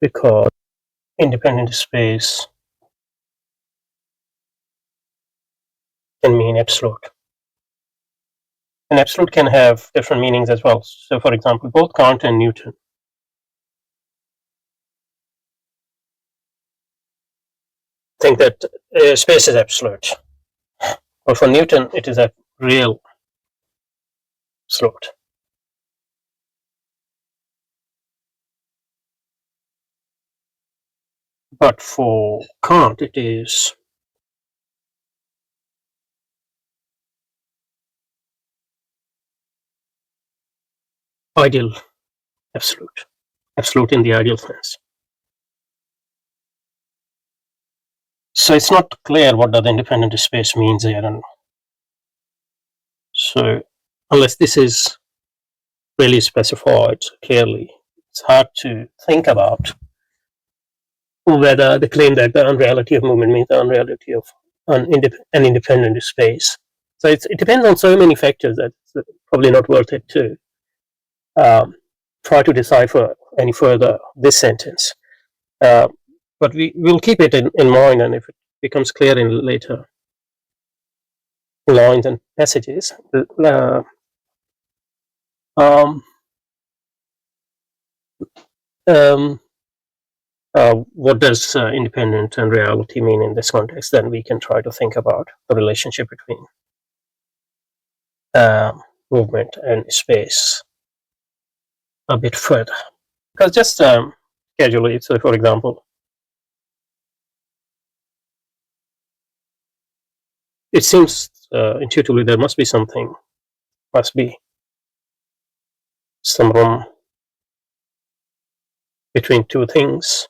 because independent space can mean absolute. And absolute can have different meanings as well. So, for example, both Kant and Newton think that space is absolute. But for Newton, it is a real absolute. But for Kant, it is ideal absolute. Absolute in the ideal sense. So it's not clear what the independent space means here. And so unless this is really specified clearly, it's hard to think about whether the claim that the unreality of movement means the unreality of an independent space. So it depends on so many factors that it's probably not worth it to try to decipher any further this sentence. But we'll keep it in mind, and if it becomes clear in later lines and passages, what does independent and reality mean in this context, then we can try to think about the relationship between movement and space a bit further. Because just casually, so for example, it seems intuitively there must be some room between two things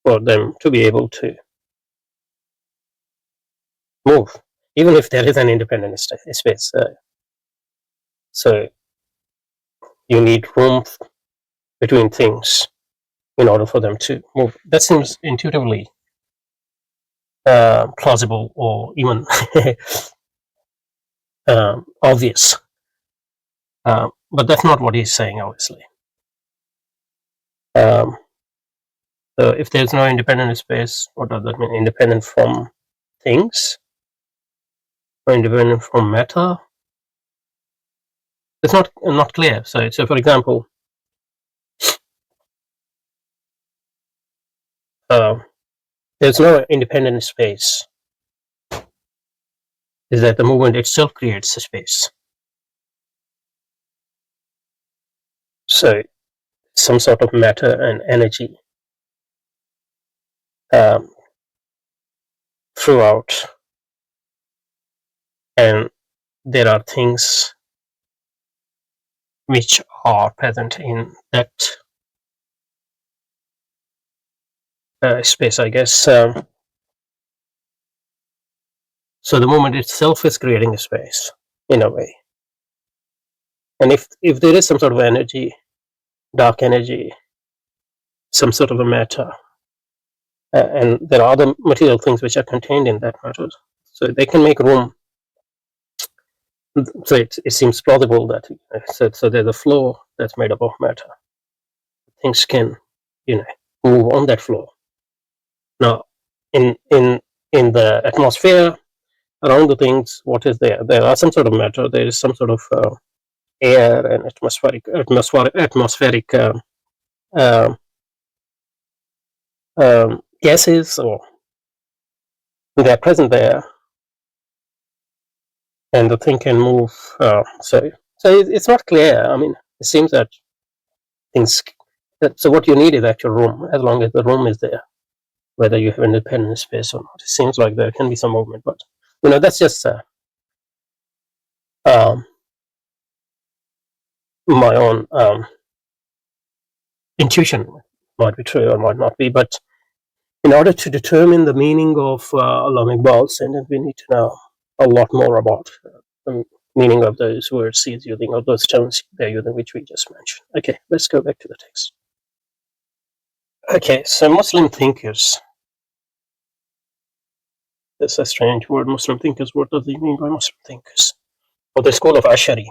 for them to be able to move, even if there is an independent space. So you need room between things in order for them to move. That seems intuitively plausible or even obvious. But that's not what he's saying, obviously. So if there's no independent space, what does that mean? Independent from things? Or independent from matter? It's not clear. So for example, there's no independent space. Is that the movement itself creates a space? So some sort of matter and energy throughout, and there are things which are present in that space, I guess. So the movement itself is creating a space in a way. And if there is some sort of energy, dark energy, some sort of a matter, and there are other material things which are contained in that matter, so they can make room. So it seems plausible that so there's a floor that's made up of matter. Things can move on that floor. Now in the atmosphere around the things, what is there? There are some sort of matter. There is some sort of air and atmospheric gases, or they're present there, and the thing can move. So it's not clear. I mean, it seems that things. So what you need is actual room, as long as the room is there, whether you have independent space or not. It seems like there can be some movement, but that's just my own intuition. Might be true or might not be, but in order to determine the meaning of Iqbal's sentence, we need to know a lot more about the meaning of those words he's using, or those terms they're using, which we just mentioned. Okay, let's go back to the text. Okay, so Muslim thinkers. That's a strange word, Muslim thinkers. What does he mean by Muslim thinkers? Or the school of Ash'ari.